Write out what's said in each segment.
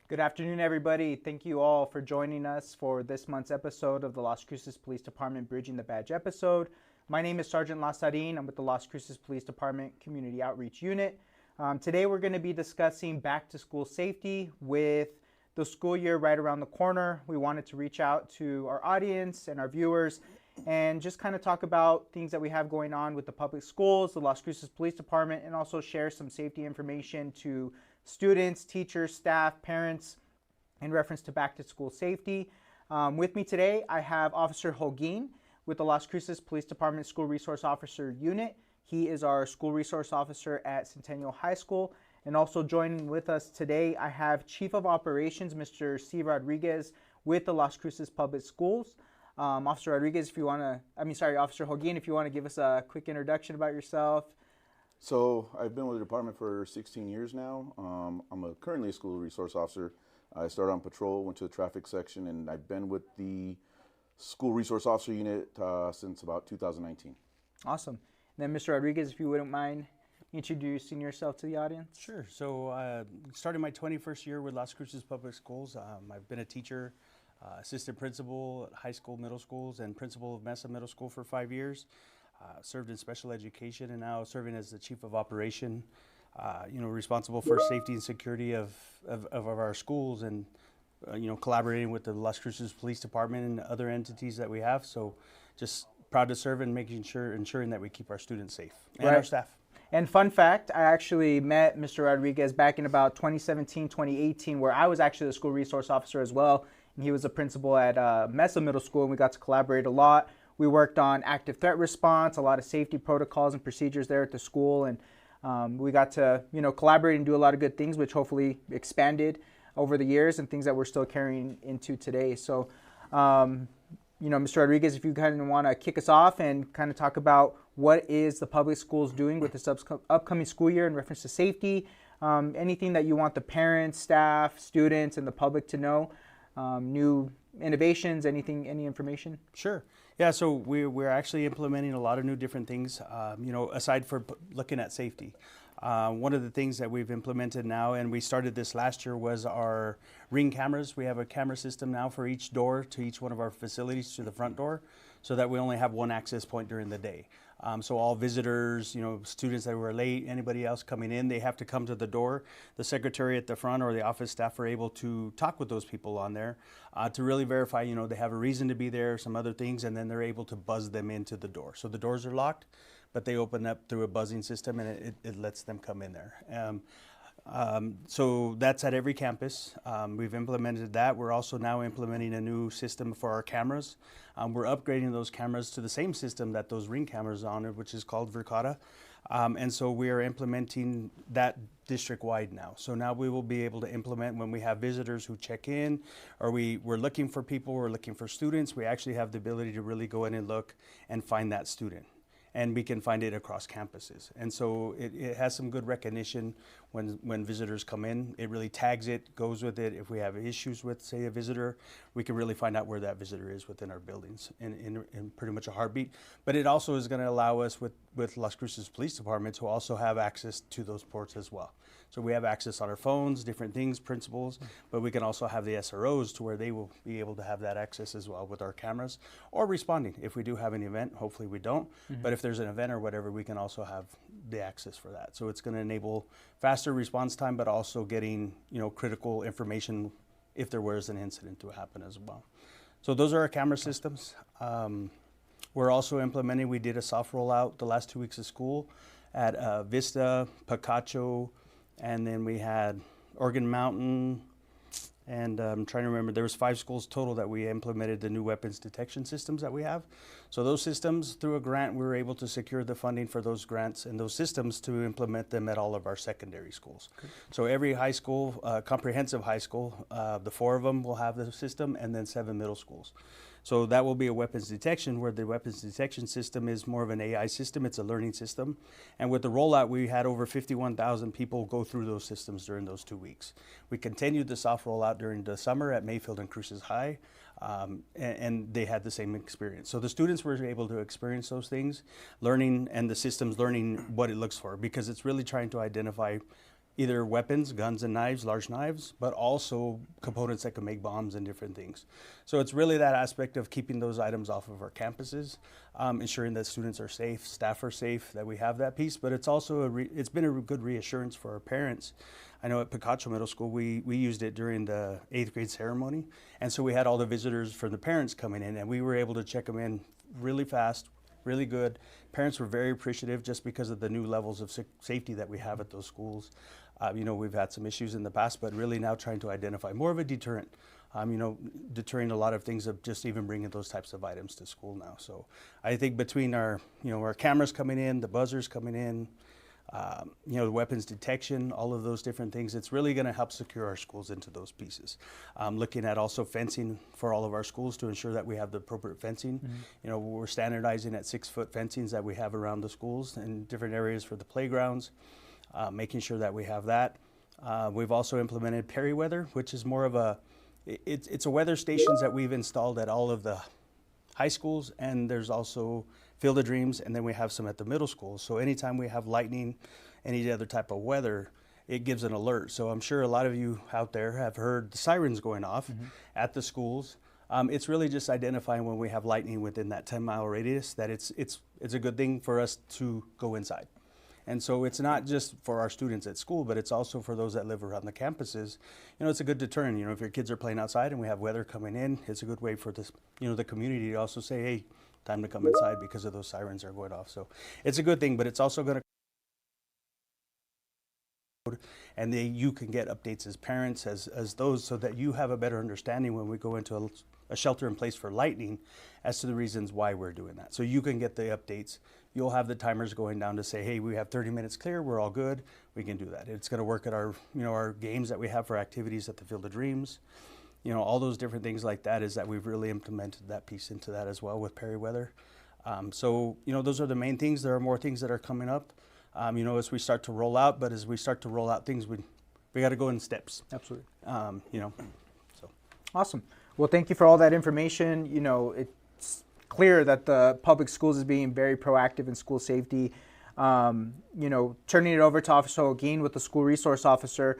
Good afternoon, everybody. Thank you all for joining us for this month's episode of the Las Cruces Police Department Bridging the Badge episode. My name is Sergeant Lazarin. I'm with the Las Cruces Police Department Community Outreach Unit. Today we're going to be discussing back to school safety with the school year right around the corner. We wanted to reach out to our audience and our viewers and just kind of talk about things that we have going on with the public schools, the Las Cruces Police Department, and also share some safety information to students, teachers, staff, parents in reference to back to school safety. With me today, I have Officer Holguin with the Las Cruces Police Department School Resource Officer Unit. He is our School Resource Officer at Centennial High School. And also joining with us today, I have Chief of Operations, Mr. C. Rodriguez with the Las Cruces Public Schools. Officer Rodriguez, Officer Holguin, if you want to give us a quick introduction about yourself. So I've been with the department for 16 years now. I'm currently a school resource officer. I started on patrol, went to the traffic section, and I've been with the school resource officer unit since about 2019. Awesome. And then Mr. Rodriguez, if you wouldn't mind introducing yourself to the audience. Sure. So started my 21st year with Las Cruces Public Schools. I've been a teacher, assistant principal at high school, middle schools, and principal of Mesa Middle School for 5 years. Served in special education and now serving as the chief of operation, responsible for safety and security of our schools and, collaborating with the Las Cruces Police Department and other entities that we have. So just proud to serve and ensuring that we keep our students safe and our staff. And fun fact, I actually met Mr. Rodriguez back in about 2017, 2018, where I was actually the school resource officer as well. And he was a principal at Mesa Middle School, and we got to collaborate a lot. We worked on active threat response, a lot of safety protocols and procedures there at the school, and we got to collaborate and do a lot of good things, which hopefully expanded over the years and things that we're still carrying into today. So, Mr. Rodriguez, if you kind of want to kick us off and kind of talk about what is the public schools doing with this upcoming school year in reference to safety, anything that you want the parents, staff, students, and the public to know, new innovations, any information? Sure. Yeah, so we're actually implementing a lot of new different things, aside from looking at safety. One of the things that we've implemented now, and we started this last year, was our ring cameras. We have a camera system now for each door to each one of our facilities to the front door, so that we only have one access point during the day. So all visitors, students that were late, anybody else coming in, they have to come to the door. The secretary at the front or the office staff are able to talk with those people on there to really verify, they have a reason to be there, some other things, and then they're able to buzz them into the door. So the doors are locked, but they open up through a buzzing system, and it lets them come in there. So that's at every campus. We've implemented that. We're also now implementing a new system for our cameras. We're upgrading those cameras to the same system that those ring cameras are on, which is called Verkada. And so we are implementing that district-wide now. So now we will be able to implement when we have visitors who check in, or we're looking for people, we're looking for students, we actually have the ability to really go in and look and find that student. And we can find it across campuses. And so it has some good recognition when visitors come in. It really tags it, goes with it. If we have issues with, say, a visitor, we can really find out where that visitor is within our buildings in pretty much a heartbeat. But it also is going to allow us with Las Cruces Police Department to also have access to those ports as well. So we have access on our phones, different things, principals, but we can also have the SROs to where they will be able to have that access as well with our cameras, or responding if we do have an event. Hopefully we don't, but if there's an event or whatever, we can also have the access for that. So it's going to enable faster response time, but also getting critical information if there was an incident to happen as well. So those are our camera systems. We're also implementing, we did a soft rollout the last 2 weeks of school at Vista, Picacho, and then we had Oregon Mountain, and I'm trying to remember, there was 5 schools total that we implemented the new weapons detection systems that we have. So those systems, through a grant, we were able to secure the funding for those grants and those systems to implement them at all of our secondary schools. Okay. So every high school, comprehensive high school, the 4 of them will have the system, and then 7 middle schools. So that will be a weapons detection, where the weapons detection system is more of an AI system. It's a learning system. And with the rollout, we had over 51,000 people go through those systems during those 2 weeks. We continued the soft rollout during the summer at Mayfield and Cruces High, and they had the same experience. So the students were able to experience those things, learning, and the systems learning what it looks for, because it's really trying to identify either weapons, guns and knives, large knives, but also components that can make bombs and different things. So it's really that aspect of keeping those items off of our campuses, ensuring that students are safe, staff are safe, that we have that piece. But it's also it's been a good reassurance for our parents. I know at Picacho Middle School, we used it during the 8th grade ceremony. And so we had all the visitors from the parents coming in, and we were able to check them in really fast, really good. Parents were very appreciative just because of the new levels of safety that we have at those schools. You know, we've had some issues in the past, but really now trying to identify more of a deterrent, you know, deterring a lot of things of just even bringing those types of items to school now. So I think between our, you know, our cameras coming in, the buzzers coming in, you know, the weapons detection, all of those different things, it's really going to help secure our schools into those pieces. Looking at also fencing for all of our schools to ensure that we have the appropriate fencing. You know, we're standardizing at 6-foot fencings that we have around the schools and different areas for the playgrounds, making sure that we have that. We've also implemented peri-weather, which is more of a, it's a weather stations that we've installed at all of the high schools, and there's also Field of Dreams, and then we have some at the middle schools. So anytime we have lightning, any other type of weather, it gives an alert. So I'm sure a lot of you out there have heard the sirens going off at the schools. It's really just identifying when we have lightning within that 10-mile radius that it's a good thing for us to go inside. And so it's not just for our students at school, but it's also for those that live around the campuses. You know, it's a good deterrent. You know, if your kids are playing outside and we have weather coming in, it's a good way for this, you know, the community to also say, hey, time to come inside because of those sirens are going off. So it's a good thing, but it's also going to, and you can get updates as parents, as those, so that you have a better understanding when we go into a shelter in place for lightning as to the reasons why we're doing that. So you can get the updates. You'll have the timers going down to say, hey, we have 30 minutes clear, we're all good, we can do that. It's going to work at our, you know, our games that we have for activities at the Field of Dreams. You know, all those different things like that is that we've really implemented that piece into that as well with peri-weather. So, you know, those are the main things. There are more things that are coming up, you know, as we start to roll out. But as we start to roll out things, we got to go in steps. Absolutely. You know, so. Awesome. Well, thank you for all that information. You know, it's clear that the public schools is being very proactive in school safety. You know, turning it over to Officer Holguin with the School Resource Officer,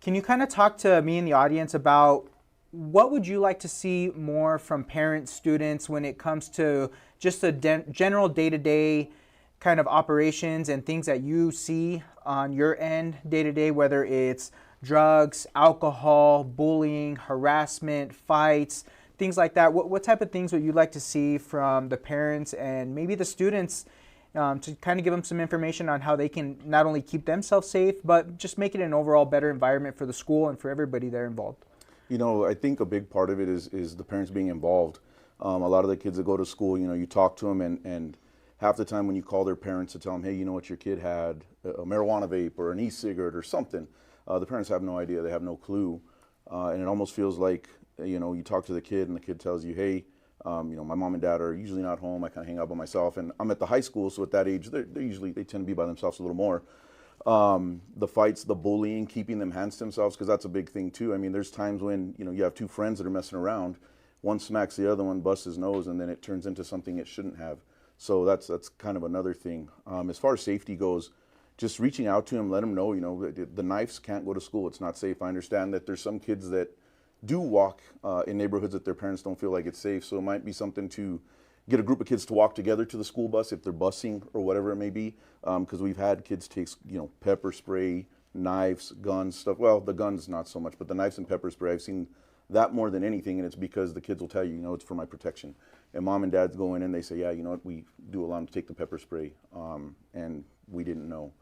can you kind of talk to me and the audience about what would you like to see more from parents, students, when it comes to just the general day-to-day kind of operations and things that you see on your end day-to-day, whether it's drugs, alcohol, bullying, harassment, fights, things like that? What type of things would you like to see from the parents and maybe the students to kind of give them some information on how they can not only keep themselves safe, but just make it an overall better environment for the school and for everybody there involved? You know, I think a big part of it is the parents being involved. A lot of the kids that go to school, you know, you talk to them, and half the time when you call their parents to tell them, hey, you know what, your kid had a marijuana vape or an e-cigarette or something, the parents have no idea, they have no clue. And it almost feels like, you know, you talk to the kid and the kid tells you, hey, you know, my mom and dad are usually not home, I kind of hang out by myself. And I'm at the high school, so at that age, they tend to be by themselves a little more. The fights, the bullying, keeping them hands to themselves, because that's a big thing too. I mean, there's times when, you know, you have two friends that are messing around, one smacks the other one, busts his nose, and then it turns into something it shouldn't have. So that's kind of another thing. As far as safety goes, just reaching out to them, let them know, you know, the knives can't go to school, it's not safe. I understand that there's some kids that do walk in neighborhoods that their parents don't feel like it's safe, so it might be something to get a group of kids to walk together to the school bus if they're busing or whatever it may be, because we've had kids take, you know, pepper spray, knives, guns, stuff. Well, the guns not so much, but the knives and pepper spray, I've seen that more than anything, and it's because the kids will tell you, you know, it's for my protection. And mom and dad's go in and they say, yeah, you know what, we do allow them to take the pepper spray, and we didn't know.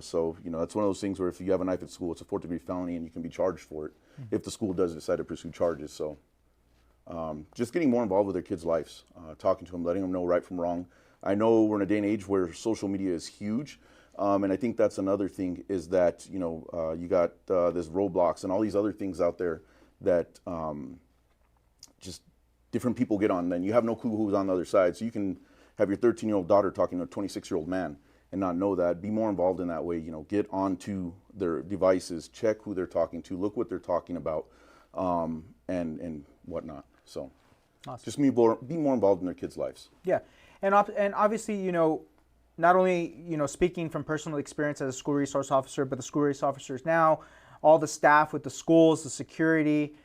So, you know, that's one of those things where if you have a knife at school, it's a 4th-degree felony and you can be charged for it if the school does decide to pursue charges. So just getting more involved with their kids' lives, talking to them, letting them know right from wrong. I know we're in a day and age where social media is huge, and I think that's another thing is that, you know, you got this Roblox and all these other things out there that just different people get on, then you have no clue who's on the other side. So you can have your 13-year-old daughter talking to a 26-year-old man and not know that. Be more involved in that way, you know, get onto their devices, check who they're talking to, look what they're talking about, and whatnot. So awesome. Just be more involved in their kids' lives. Yeah, and obviously, you know, not only, speaking from personal experience as a school resource officer, but the school resource officers now, all the staff with the schools, the security,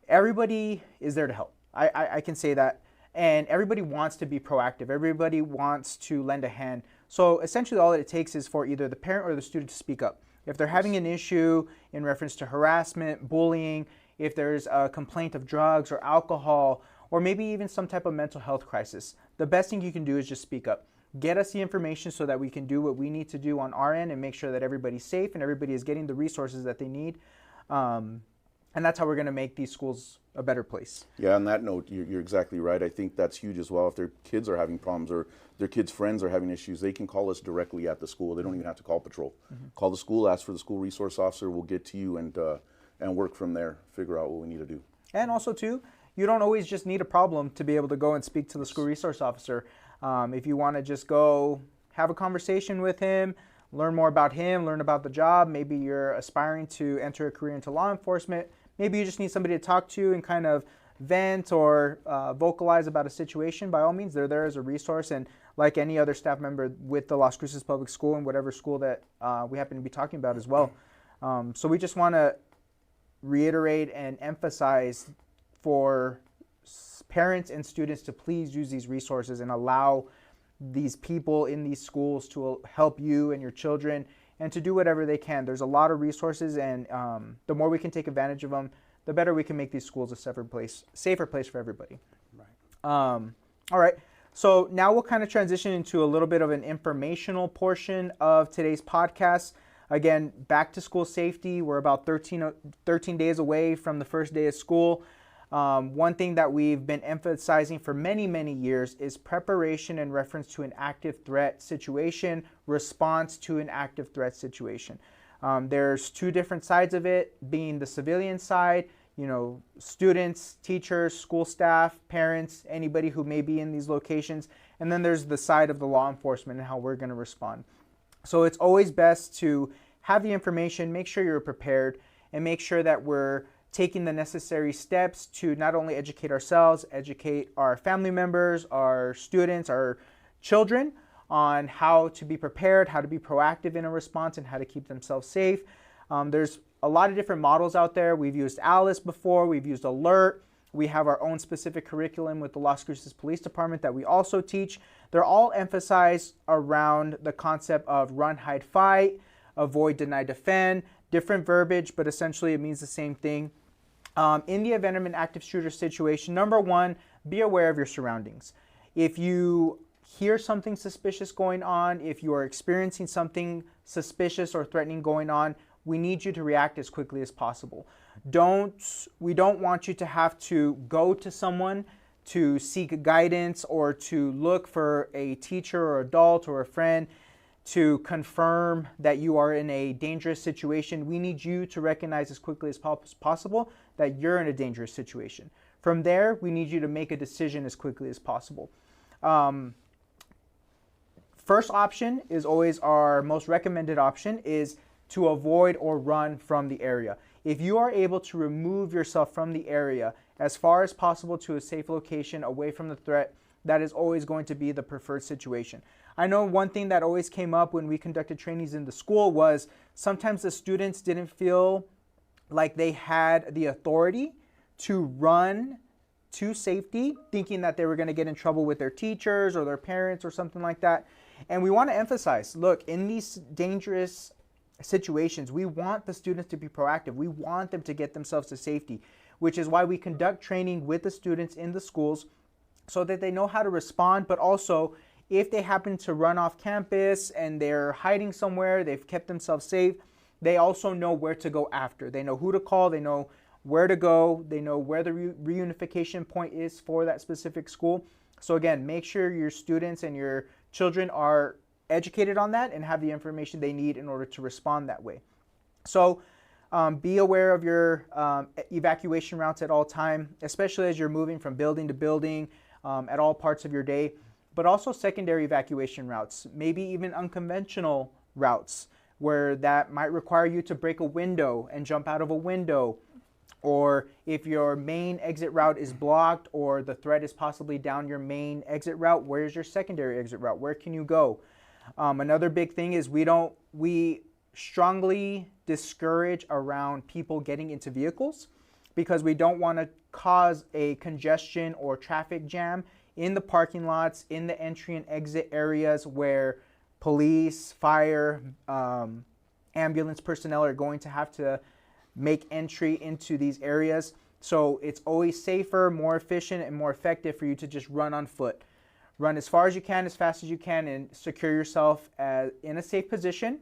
everybody is there to help. I can say that. And everybody wants to be proactive. Everybody wants to lend a hand. So essentially all it takes is for either the parent or the student to speak up. If they're having an issue in reference to harassment, bullying, if there's a complaint of drugs or alcohol, or maybe even some type of mental health crisis, the best thing you can do is just speak up. Get us the information so that we can do what we need to do on our end and make sure that everybody's safe and everybody is getting the resources that they need. And that's how we're going to make these schools a better place. Yeah, on that note, you're exactly right. I think that's huge as well. If their kids are having problems or their kids' friends are having issues, they can call us directly at the school. They don't even have to call patrol. Call the school, ask for the school resource officer. We'll get to you and work from there, figure out what we need to do. And also, too, you don't always just need a problem to be able to go and speak to the school resource officer. If you want to just go have a conversation with him, learn more about him, learn about the job, maybe you're aspiring to enter a career into law enforcement, maybe you just need somebody to talk to and kind of vent or vocalize about a situation, by all means, they're there as a resource. And like any other staff member with the Las Cruces Public School and whatever school that we happen to be talking about as well. So we just want to reiterate and emphasize for parents and students to please use these resources and allow these people in these schools to help you and your children and to do whatever they can. There's a lot of resources, and the more we can take advantage of them, the better we can make these schools a safer place for everybody. Right. All right. So now we'll kind of transition into a little bit of an informational portion of today's podcast. Again, back to school safety. We're about 13 days away from the first day of school. One thing that we've been emphasizing for many, many years is preparation in reference to an active threat situation, response to an active threat situation. There's two different sides of it, being the civilian side, students, teachers, school staff, parents, anybody who may be in these locations. And then there's the side of the law enforcement and how we're going to respond. So it's always best to have the information, make sure you're prepared, and make sure that we're taking the necessary steps to not only educate ourselves, educate our family members, our students, our children on how to be prepared, how to be proactive in a response, and how to keep themselves safe. There's a lot of different models out there. We've used Alice before, we've used Alert. We have our own specific curriculum with the Las Cruces Police Department that we also teach. They're all emphasized around the concept of run, hide, fight, avoid, deny, defend, different verbiage, but essentially it means the same thing. In the event of an active shooter situation, number one, be aware of your surroundings. If you hear something suspicious going on, if you are experiencing something suspicious or threatening going on, we need you to react as quickly as possible. We don't want you to have to go to someone to seek guidance or to look for a teacher or adult or a friend to confirm that you are in a dangerous situation. We need you to recognize as quickly as possible that you're in a dangerous situation. From there, we need you to make a decision as quickly as possible. First option is always our most recommended option, is to avoid or run from the area. If you are able to remove yourself from the area as far as possible to a safe location away from the threat, that is always going to be the preferred situation. I know one thing that always came up when we conducted trainings in the school was sometimes the students didn't feel like they had the authority to run to safety, thinking that they were going to get in trouble with their teachers or their parents or something like that. And we want to emphasize, look, in these dangerous situations, we want the students to be proactive. We want them to get themselves to safety, which is why we conduct training with the students in the schools so that they know how to respond, but also if they happen to run off campus and they're hiding somewhere, they've kept themselves safe, they also know where to go after. They know who to call, they know where to go, they know where the reunification point is for that specific school. So again, make sure your students and your children are educated on that and have the information they need in order to respond that way. So be aware of your evacuation routes at all time, especially as you're moving from building to building at all parts of your day, but also secondary evacuation routes, maybe even unconventional routes where that might require you to break a window and jump out of a window, or if your main exit route is blocked or the threat is possibly down your main exit route, where's your secondary exit route? Where can you go? Another big thing is we strongly discourage around people getting into vehicles because we don't want to cause a congestion or traffic jam in the parking lots, in the entry and exit areas where police, fire, ambulance personnel are going to have to make entry into these areas. So it's always safer, more efficient, and more effective for you to just run on foot. Run as far as you can, as fast as you can, and secure yourself in a safe position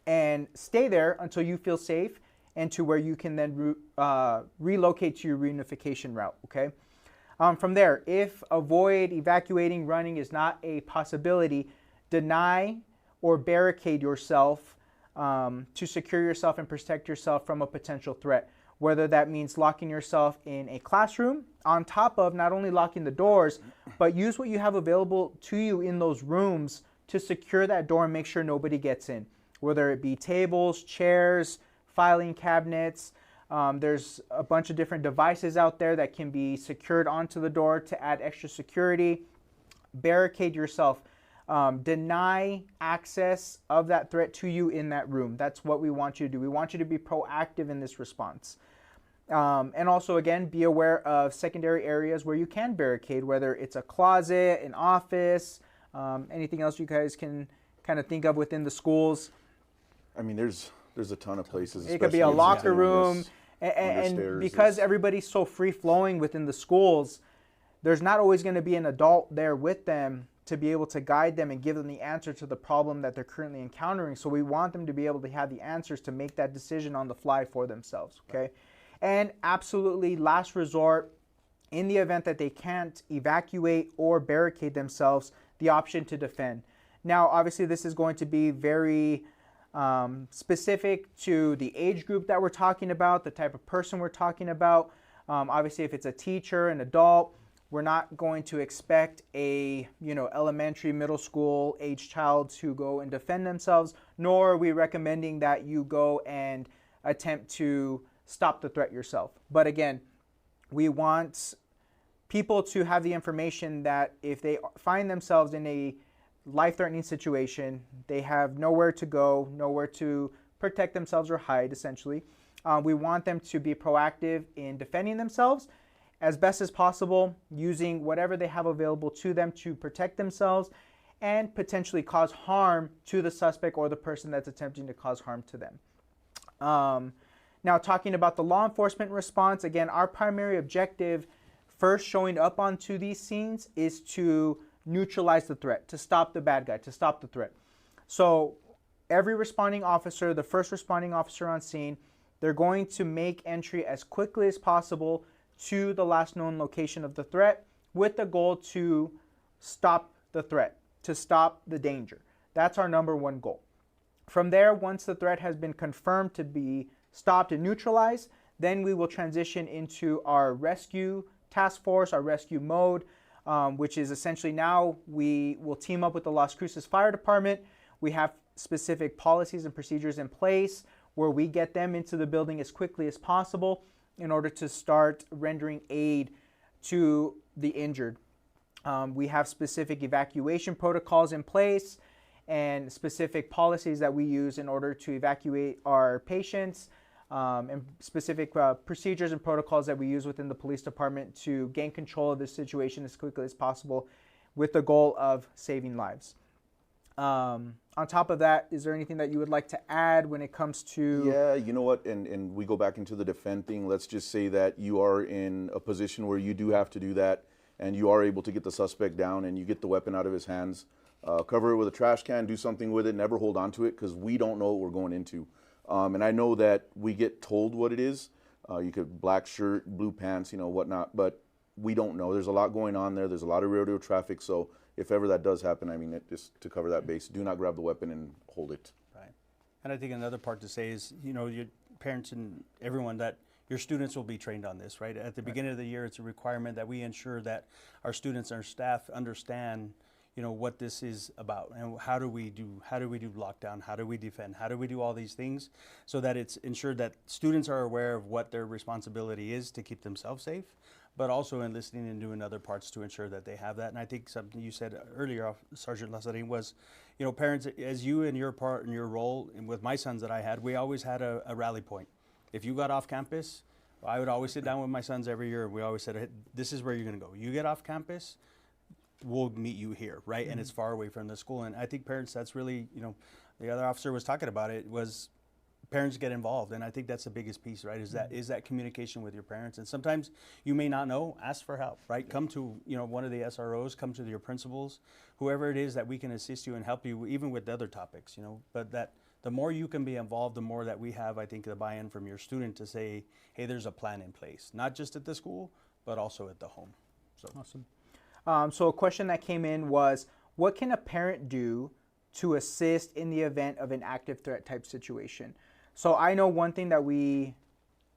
and stay there until you feel safe and to where you can then relocate to your reunification route, okay? From there, if avoid, evacuating, running is not a possibility, deny or barricade yourself to secure yourself and protect yourself from a potential threat. Whether that means locking yourself in a classroom, on top of not only locking the doors, but use what you have available to you in those rooms to secure that door and make sure nobody gets in. Whether it be tables, chairs, filing cabinets, there's a bunch of different devices out there that can be secured onto the door to add extra security. Barricade yourself. Deny access of that threat to you in that room. That's what we want you to do. We want you to be proactive in this response. And also, again, be aware of secondary areas where you can barricade, whether it's a closet, an office, anything else you guys can kind of think of within the schools. I mean, there's a ton of places. It could be a locker room. And because everybody's so free-flowing within the schools, there's not always going to be an adult there with them to be able to guide them and give them the answer to the problem that they're currently encountering. So we want them to be able to have the answers to make that decision on the fly for themselves, okay? And absolutely, last resort, in the event that they can't evacuate or barricade themselves, the option to defend. Now, obviously, this is going to be very specific to the age group that we're talking about, the type of person we're talking about. Obviously, if it's a teacher, an adult, we're not going to expect a elementary, middle school age child to go and defend themselves, nor are we recommending that you go and attempt to stop the threat yourself. But again, we want people to have the information that if they find themselves in a life-threatening situation, they have nowhere to go, nowhere to protect themselves or hide, essentially. We want them to be proactive in defending themselves as best as possible, using whatever they have available to them to protect themselves and potentially cause harm to the suspect or the person that's attempting to cause harm to them. Now, talking about the law enforcement response, again, our primary objective first showing up onto these scenes is to neutralize the threat, to stop the bad guy, to stop the threat. So every responding officer, the first responding officer on scene, they're going to make entry as quickly as possible to the last known location of the threat with the goal to stop the threat, to stop the danger. That's our number one goal. From there, once the threat has been confirmed to be stopped and neutralized, then we will transition into our rescue task force, our rescue mode, which is essentially now we will team up with the Las Cruces Fire Department. We have specific policies and procedures in place where we get them into the building as quickly as possible in order to start rendering aid to the injured. We have specific evacuation protocols in place and specific policies that we use in order to evacuate our patients, and specific procedures and protocols that we use within the police department to gain control of this situation as quickly as possible with the goal of saving lives. On top of that, is there anything that you would like to add when it comes to... Yeah, you know what, and we go back into the defend thing. Let's just say that you are in a position where you do have to do that and you are able to get the suspect down and you get the weapon out of his hands. Cover it with a trash can, do something with it, never hold on to it because we don't know what we're going into. And I know that we get told what it is. You could black shirt, blue pants, whatnot, but we don't know. There's a lot going on there. There's a lot of rodeo traffic. So if ever that does happen, I mean, just to cover that base, do not grab the weapon and hold it. Right. And I think another part to say is, your parents and everyone, that your students will be trained on this, right? At the beginning of the year, it's a requirement that we ensure that our students and our staff understand what this is about and how do we do lockdown, how do we defend, how do we do all these things so that it's ensured that students are aware of what their responsibility is to keep themselves safe, but also in listening and doing other parts to ensure that they have that. And I think something you said earlier, Sergeant Lazarin, was, you know, parents, as you and your part and your role, and with my sons that I had, we always had a rally point. If you got off campus, I would always sit down with my sons every year, and we always said, hey, this is where you're going to go. You get off campus, we'll meet you here, right? And it's far away from the school. And I think parents, that's really, you know, the other officer was talking about it, was parents get involved. And I think that's the biggest piece, right? Is that communication with your parents. And sometimes you may not know, ask for help, right? Come to, you know, one of the SROs, come to your principals, whoever it is that we can assist you and help you, even with other topics, you know. But that the more you can be involved, the more that we have, I think, the buy-in from your student to say, hey, there's a plan in place, not just at the school, but also at the home. So awesome. So a question that came in was, what can a parent do to assist in the event of an active threat type situation? So I know one thing that we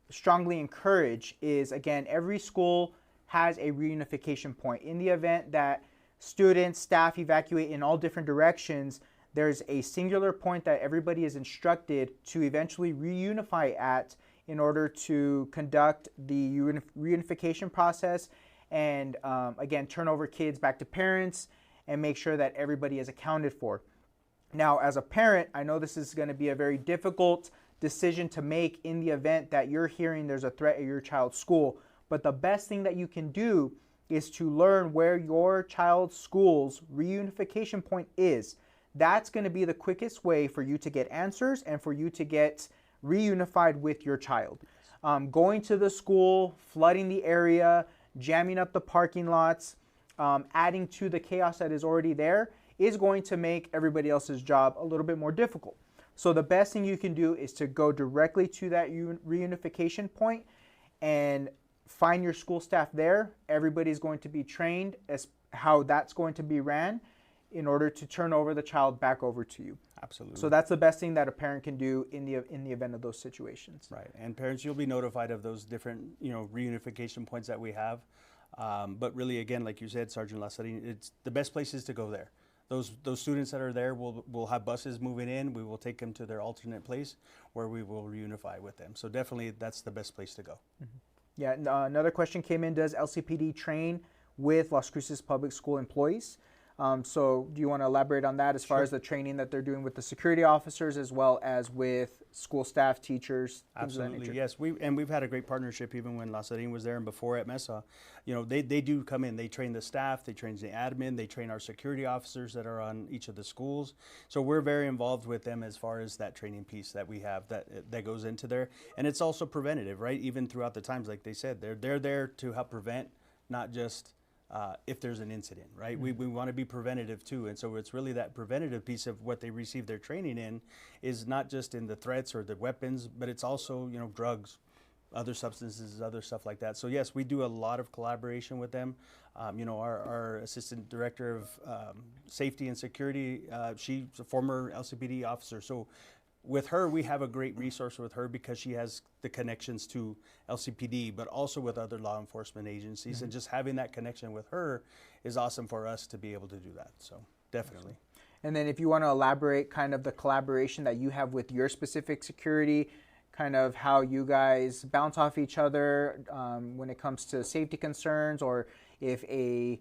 strongly encourage is, again, every school has a reunification point. In the event that students, staff evacuate in all different directions, there's a singular point that everybody is instructed to eventually reunify at in order to conduct the reunification process and, again, turn over kids back to parents and make sure that everybody is accounted for. Now, as a parent, I know this is going to be a very difficult decision to make in the event that you're hearing there's a threat at your child's school, but the best thing that you can do is to learn where your child's school's reunification point is. That's going to be the quickest way for you to get answers and for you to get reunified with your child. Going to the school, flooding the area, jamming up the parking lots, adding to the chaos that is already there is going to make everybody else's job a little bit more difficult. So the best thing you can do is to go directly to that reunification point and find your school staff there. Everybody's going to be trained as how that's going to be ran in order to turn over the child back over to you. absolutely. So that's the best thing that a parent can do in the event of those situations. Right, and parents, you'll be notified of those different, you know, reunification points that we have. But really, again, like you said, Sergeant Lazarin, it's the best place is to go there. Those students that are there, we'll have buses moving in. We will take them to their alternate place where we will reunify with them. So definitely, that's the best place to go. Mm-hmm. Yeah. Another question came in: does LCPD train with Las Cruces Public School employees? So do you want to elaborate on that as far as the training that they're doing with the security officers as well as with school staff, teachers? Absolutely, yes. We've had a great partnership even when Lazarin was there and before at Mesa. You know, they do come in, they train the staff, they train the admin, they train our security officers that are on each of the schools. So we're very involved with them as far as that training piece that we have that goes into there. And it's also preventative, right? Even throughout the times, like they said, they're there to help prevent, not just if there's an incident, right? Mm-hmm. We want to be preventative too. And so it's really that preventative piece of what they receive their training in is not just in the threats or the weapons, but it's also, you know, drugs, other substances, other stuff like that. So yes, we do a lot of collaboration with them. You know, our Assistant Director of Safety and Security, she's a former LCPD officer. So with her, we have a great resource with her because she has the connections to LCPD, but also with other law enforcement agencies. Mm-hmm. And just having that connection with her is awesome for us to be able to do that. So definitely. And then if you want to elaborate kind of the collaboration that you have with your specific security, kind of how you guys bounce off each other when it comes to safety concerns, or if a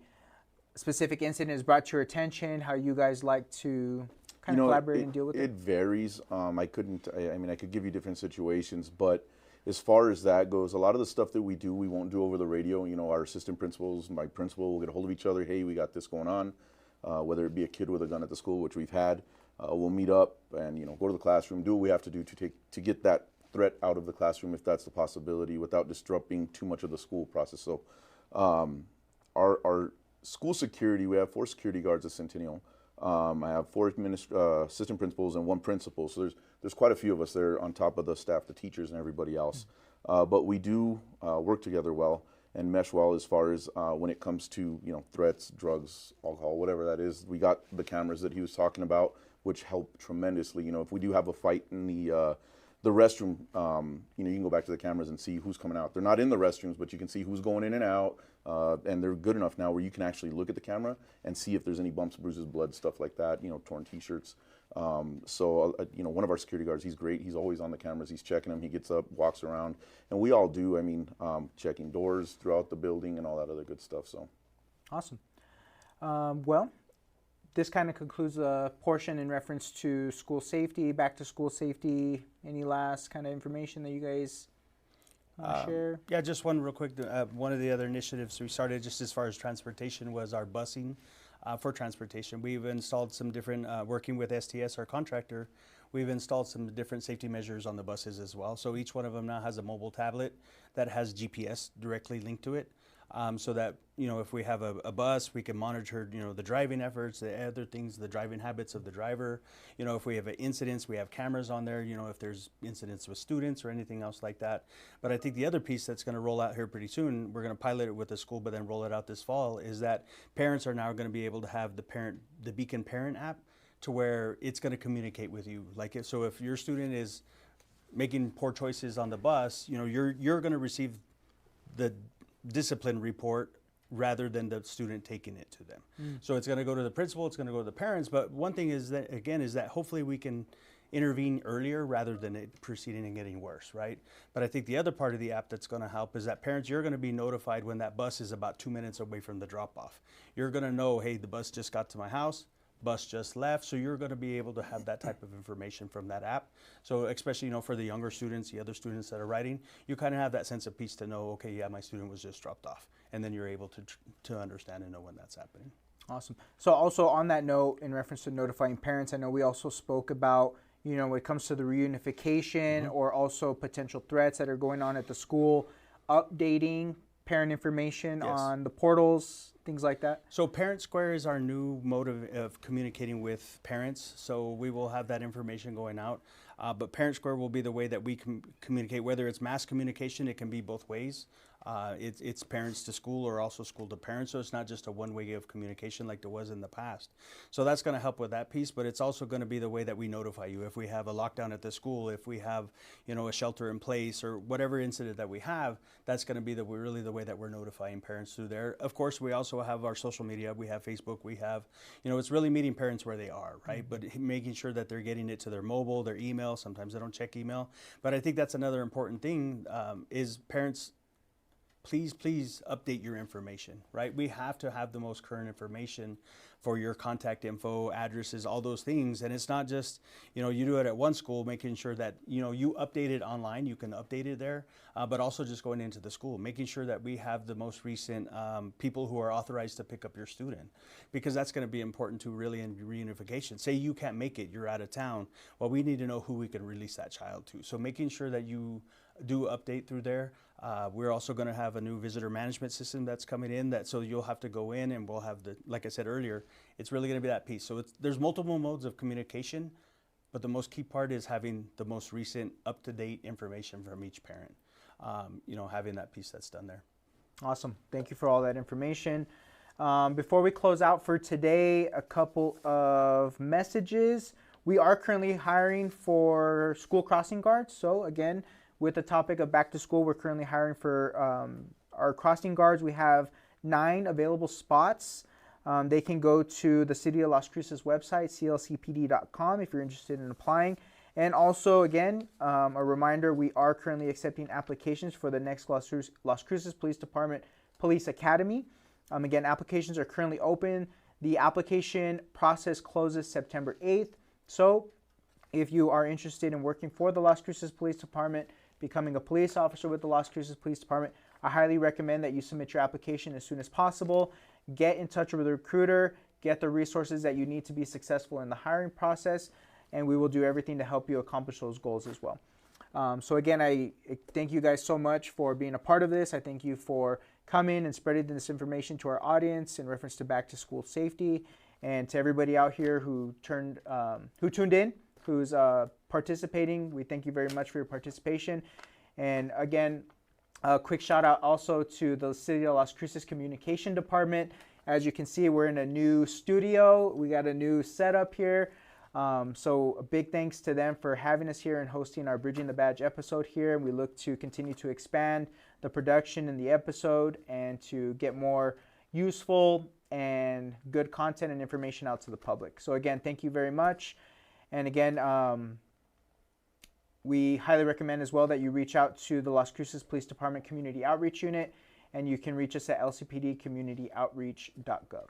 specific incident is brought to your attention, how you guys like to kind of collaborate and deal with it? It varies. I mean, I could give you different situations, but as far as that goes, a lot of the stuff that we do, we won't do over the radio. You know, our assistant principals, my principal will get a hold of each other. Hey, we got this going on. Whether it be a kid with a gun at the school, which we've had, we'll meet up and, you know, go to the classroom, do what we have to do to get that threat out of the classroom if that's the possibility without disrupting too much of the school process. So our school security, we have 4 security guards at Centennial. I have 4 assistant principals and 1 principal. So there's quite a few of us there on top of the staff, the teachers, and everybody else. But we do work together well and mesh well as far as when it comes to, you know, threats, drugs, alcohol, whatever that is. We got the cameras that he was talking about, which help tremendously. You know, if we do have a fight in the restroom, you can go back to the cameras and see who's coming out. They're not in the restrooms, but you can see who's going in and out, and they're good enough now where you can actually look at the camera and see if there's any bumps, bruises, blood, stuff like that, torn t-shirts. One of our security guards, he's great. He's always on the cameras. He's checking them. He gets up, walks around, and we all do. Checking doors throughout the building and all that other good stuff. So, awesome. Well, this kind of concludes a portion in reference to school safety, back to school safety. Any last kind of information that you guys share? Yeah, just one real quick. One of the other initiatives we started just as far as transportation was our busing for transportation. We've installed some different, working with STS, our contractor, we've installed some different safety measures on the buses as well. So each one of them now has a mobile tablet that has GPS directly linked to it. So that, if we have a bus, we can monitor, the driving efforts, the other things, the driving habits of the driver. If we have incidents, we have cameras on there, if there's incidents with students or anything else like that. But I think the other piece that's going to roll out here pretty soon, we're going to pilot it with the school, but then roll it out this fall, is that parents are now going to be able to have the Beacon Parent app to where it's going to communicate with you. So if your student is making poor choices on the bus, you're going to receive the discipline report rather than the student taking it to them. So it's going to go to the principal, it's going to go to the parents. But one thing is that hopefully we can intervene earlier rather than it proceeding and getting worse, right? But I think the other part of the app that's going to help is that parents, you're going to be notified when that bus is about 2 minutes away from the drop off. You're going to know, hey, the bus just got to my house, bus just left. So you're going to be able to have that type of information from that app. So especially, for the younger students, the other students that are riding, you kind of have that sense of peace to know, okay, yeah, my student was just dropped off. And then you're able to understand and know when that's happening. Awesome. So also on that note, in reference to notifying parents, I know we also spoke about, when it comes to the reunification or also potential threats that are going on at the school, updating parent information on the portals, things like that. So Parent Square is our new mode of communicating with parents. So we will have that information going out. But Parent Square will be the way that we communicate, whether it's mass communication, it can be both ways. It's parents to school or also school to parents. So it's not just a one way of communication like there was in the past. So that's going to help with that piece, but it's also going to be the way that we notify you. If we have a lockdown at the school, if we have, a shelter in place or whatever incident that we have, that's going to be really the way that we're notifying parents through there. Of course, we also have our social media. We have Facebook. We have, it's really meeting parents where they are, right? But making sure that they're getting it to their mobile, their email. Sometimes they don't check email. But I think that's another important thing is parents, please update your information, right? We have to have the most current information for your contact info, addresses, all those things. And it's not just, you do it at one school, making sure that, you update it online, you can update it there, but also just going into the school, making sure that we have the most recent people who are authorized to pick up your student, because that's going to be important to really in reunification. Say you can't make it, you're out of town. Well, we need to know who we can release that child to. So making sure that you do update through there. We're also going to have a new visitor management system that's coming in, so you'll have to go in and we'll have like I said earlier, it's really going to be that piece. So there's multiple modes of communication, but the most key part is having the most recent up-to-date information from each parent, having that piece that's done there. Awesome. Thank you for all that information. Before we close out for today, a couple of messages. We are currently hiring for school crossing guards. So again, with the topic of back to school, we're currently hiring for our crossing guards. We have 9 available spots. They can go to the City of Las Cruces website, clcpd.com, if you're interested in applying. And also, again, a reminder, we are currently accepting applications for the next Las Cruces Police Department Police Academy. Again, applications are currently open. The application process closes September 8th. So if you are interested in working for the Las Cruces Police Department, becoming a police officer with the Las Cruces Police Department, I highly recommend that you submit your application as soon as possible. Get in touch with a recruiter, get the resources that you need to be successful in the hiring process, and we will do everything to help you accomplish those goals as well. So again, I thank you guys so much for being a part of this. I thank you for coming and spreading this information to our audience in reference to back to school safety, and to everybody out here who tuned in, who's participating. We thank you very much for your participation. And again, a quick shout out also to the City of Las Cruces Communication Department. As you can see, we're in a new studio. We got a new setup here. So a big thanks to them for having us here and hosting our Bridging the Badge episode here. And we look to continue to expand the production in the episode and to get more useful and good content and information out to the public. So again, thank you very much. And again, we highly recommend as well that you reach out to the Las Cruces Police Department Community Outreach Unit, and you can reach us at lcpdcommunityoutreach.gov.